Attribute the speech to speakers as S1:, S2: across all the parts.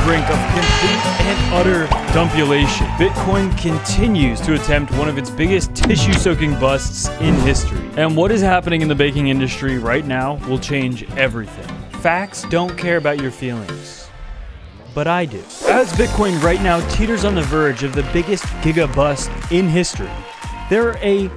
S1: brink of complete and utter dumpulation. Bitcoin continues to attempt one of its biggest tissue-soaking busts in history. And what is happening in the banking industry right now will change everything. Facts don't care about your feelings, but I do. As Bitcoin right now teeters on the verge of the biggest Giga bust in history, there are a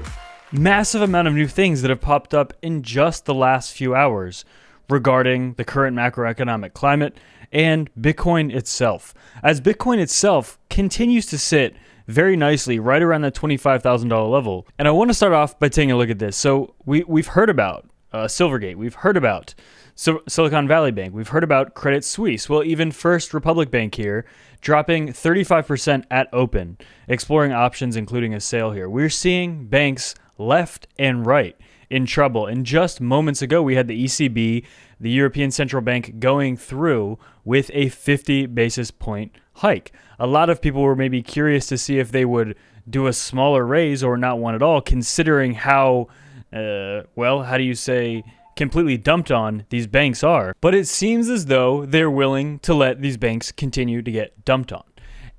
S1: massive amount of new things that have popped up in just the last few hours regarding the current macroeconomic climate and Bitcoin itself. As Bitcoin itself continues to sit very nicely right around that $25,000 level. And I want to start off by taking a look at this. So we've heard about Silvergate. We've heard about Silicon Valley Bank. We've heard about Credit Suisse. Well, even First Republic Bank here, dropping 35% at open, exploring options, including a sale here. We're seeing banks left and right in trouble. And just moments ago, we had the ECB, the European Central Bank, going through with a 50 basis point hike. A lot of people were maybe curious to see if they would do a smaller raise or not one at all, considering how, completely dumped on these banks are. But it seems as though they're willing to let these banks continue to get dumped on.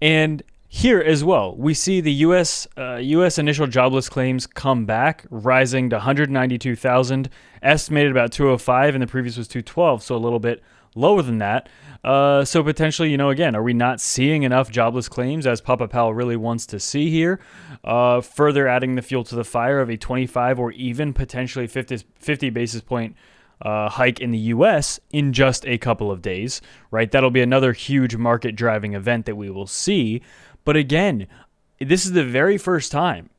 S1: And here as well, we see the U.S. Initial jobless claims come back, rising to 192,000, estimated about 205, and the previous was 212, so a little bit lower than that. So potentially, again, are we not seeing enough jobless claims as Papa Powell really wants to see here? Further adding the fuel to the fire of a 25 or even potentially 50 basis point hike in the U.S. in just a couple of days, right? That'll be another huge market driving event that we will see. But again, this is the very first time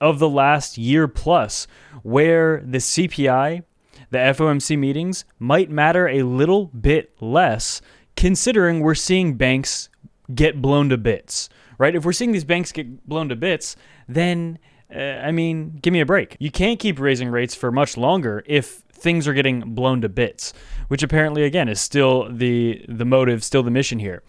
S1: of the last year plus where the CPI, the FOMC meetings might matter a little bit less, considering we're seeing banks get blown to bits, right? If we're seeing these banks get blown to bits, then, give me a break. You can't keep raising rates for much longer if things are getting blown to bits, which apparently, again, is still the motive, still the mission here.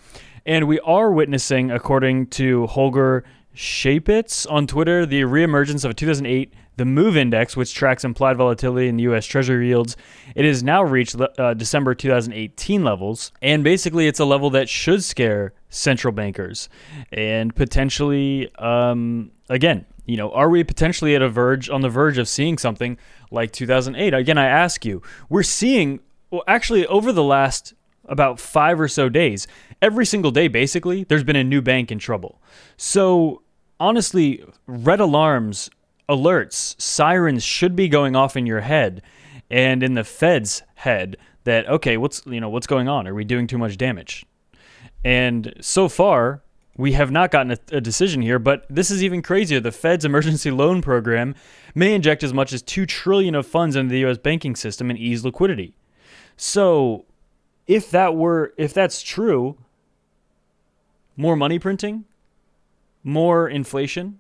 S1: And we are witnessing, according to Holger Shapitz on Twitter, the reemergence of a 2008, the MOVE Index, which tracks implied volatility in the U.S. Treasury yields. It has now reached December 2018 levels, and basically it's a level that should scare central bankers. And potentially, again, are we potentially on the verge of seeing something like 2008? Again, I ask you, we're seeing, actually over the last about 5 or so days, every single day, basically, there's been a new bank in trouble. So honestly, red alarms, alerts, sirens should be going off in your head and in the Fed's head that, okay, what's going on? Are we doing too much damage? And so far, we have not gotten a decision here, but this is even crazier. The Fed's emergency loan program may inject as much as $2 trillion of funds into the U.S. banking system and ease liquidity. So if that's true, more money printing, more inflation.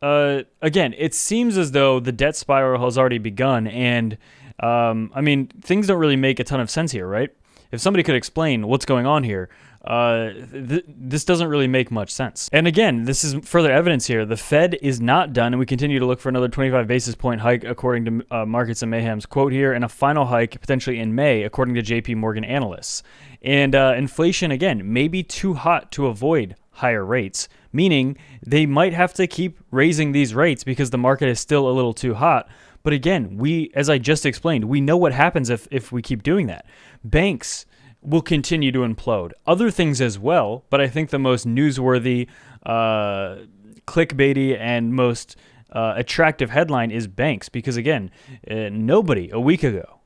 S1: Again, it seems as though the debt spiral has already begun, and things don't really make a ton of sense here, right? If somebody could explain what's going on here, this doesn't really make much sense. And again, this is further evidence here. The Fed is not done, and we continue to look for another 25 basis point hike, according to Markets and Mayhem's quote here, and a final hike potentially in May, according to JP Morgan analysts. And inflation, again, may be too hot to avoid higher rates, meaning they might have to keep raising these rates because the market is still a little too hot. But again, as I just explained, we know what happens if we keep doing that. Banks will continue to implode. Other things as well, but I think the most newsworthy, clickbaity, and most attractive headline is banks, because again, nobody a week ago,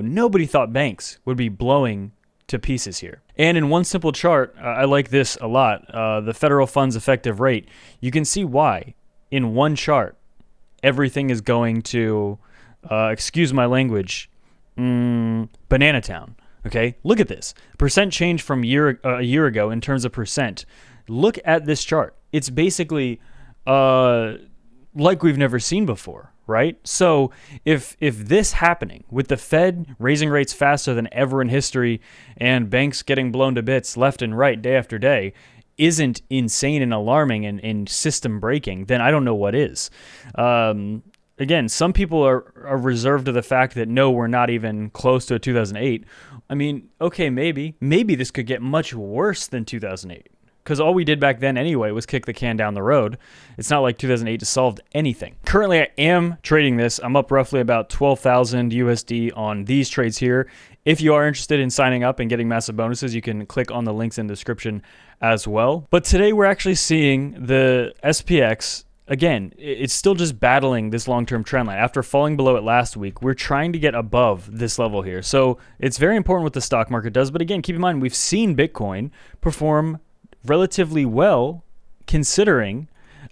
S1: nobody thought banks would be blowing to pieces here. And in one simple chart, I like this a lot, the federal funds effective rate. You can see why in one chart everything is going to, excuse my language, banana town. Okay, look at this. Percent change from a year ago in terms of percent. Look at this chart. It's basically like we've never seen before, right? So if this happening with the Fed raising rates faster than ever in history and banks getting blown to bits left and right day after day isn't insane and alarming and system breaking, then I don't know what is. again, some people are reserved to the fact that no, we're not even close to a 2008. I mean, okay, maybe this could get much worse than 2008. Because all we did back then anyway was kick the can down the road. It's not like 2008 just solved anything. Currently, I am trading this. I'm up roughly about 12,000 USD on these trades here. If you are interested in signing up and getting massive bonuses, you can click on the links in the description as well. But today we're actually seeing the SPX, again, it's still just battling this long-term trend line. After falling below it last week, we're trying to get above this level here. So it's very important what the stock market does. But again, keep in mind, we've seen Bitcoin perform relatively well considering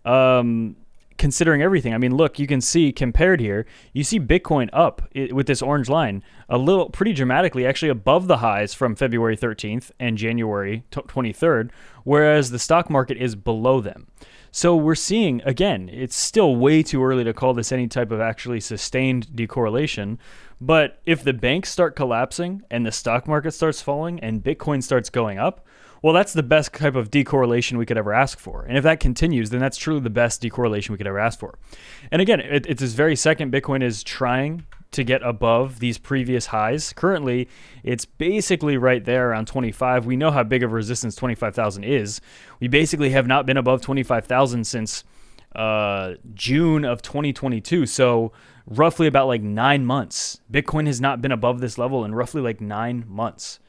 S1: everything. I mean, look, you can see compared here, you see Bitcoin up with this orange line a little pretty dramatically, actually above the highs from February 13th and January 23rd, whereas the stock market is below them. So we're seeing, again, it's still way too early to call this any type of actually sustained decorrelation. But if the banks start collapsing and the stock market starts falling and Bitcoin starts going up, well, that's the best type of decorrelation we could ever ask for. And if that continues, then that's truly the best decorrelation we could ever ask for. And again, it's this very second Bitcoin is trying to get above these previous highs. Currently, it's basically right there around 25. We know how big of a resistance 25,000 is. We basically have not been above 25,000 since June of 2022. So roughly about like 9 months. Bitcoin has not been above this level in roughly like 9 months.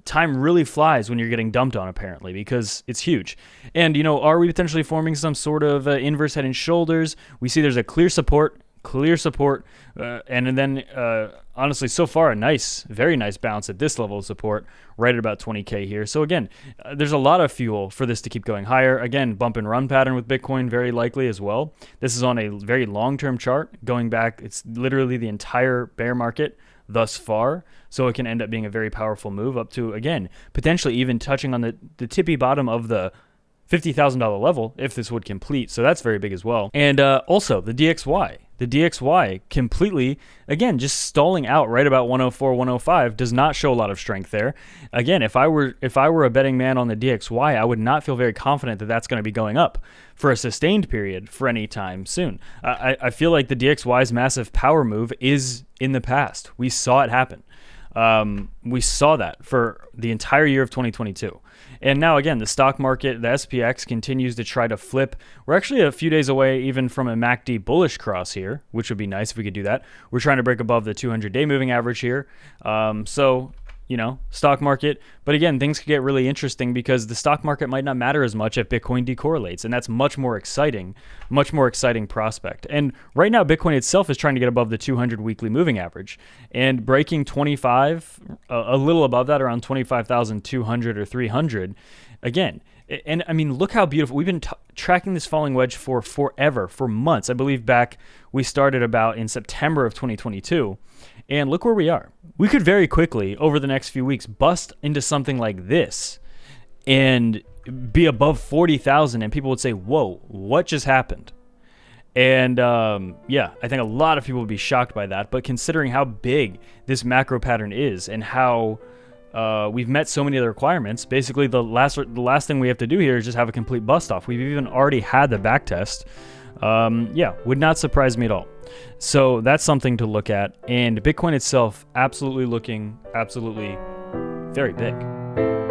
S1: Time really flies when you're getting dumped on, apparently, because it's huge. And, are we potentially forming some sort of inverse head and shoulders? We see there's a clear support, and then honestly, so far, very nice bounce at this level of support, right at about 20K here. So again, there's a lot of fuel for this to keep going higher. Again, bump and run pattern with Bitcoin, very likely as well. This is on a very long-term chart, going back, it's literally the entire bear market thus far, so it can end up being a very powerful move up to, again, potentially even touching on the tippy bottom of the $50,000 level if this would complete. So that's very big as well. And also the DXY. The DXY completely, again, just stalling out right about 104, 105 does not show a lot of strength there. Again, if I were a betting man on the DXY, I would not feel very confident that that's going to be going up for a sustained period for any time soon. I feel like the DXY's massive power move is in the past. We saw it happen. We saw that for the entire year of 2022. And now, again, the stock market, the SPX, continues to try to flip. We're actually a few days away even from a MACD bullish cross here, which would be nice if we could do that. We're trying to break above the 200-day moving average here. Stock market. But again, things could get really interesting because the stock market might not matter as much if Bitcoin decorrelates. And that's much more exciting prospect. And right now, Bitcoin itself is trying to get above the 200 weekly moving average and breaking 25, a little above that, around 25,200 or 300. Again, and I mean, look how beautiful. We've been tracking this falling wedge for forever, for months. I believe we started about in September of 2022. And look where we are. We could very quickly, over the next few weeks, bust into something like this and be above 40,000. And people would say, whoa, what just happened? And I think a lot of people would be shocked by that. But considering how big this macro pattern is and how we've met so many of the requirements, basically the last thing we have to do here is just have a complete bust off. We've even already had the back test. Would not surprise me at all. So that's something to look at. And Bitcoin itself, absolutely looking very big.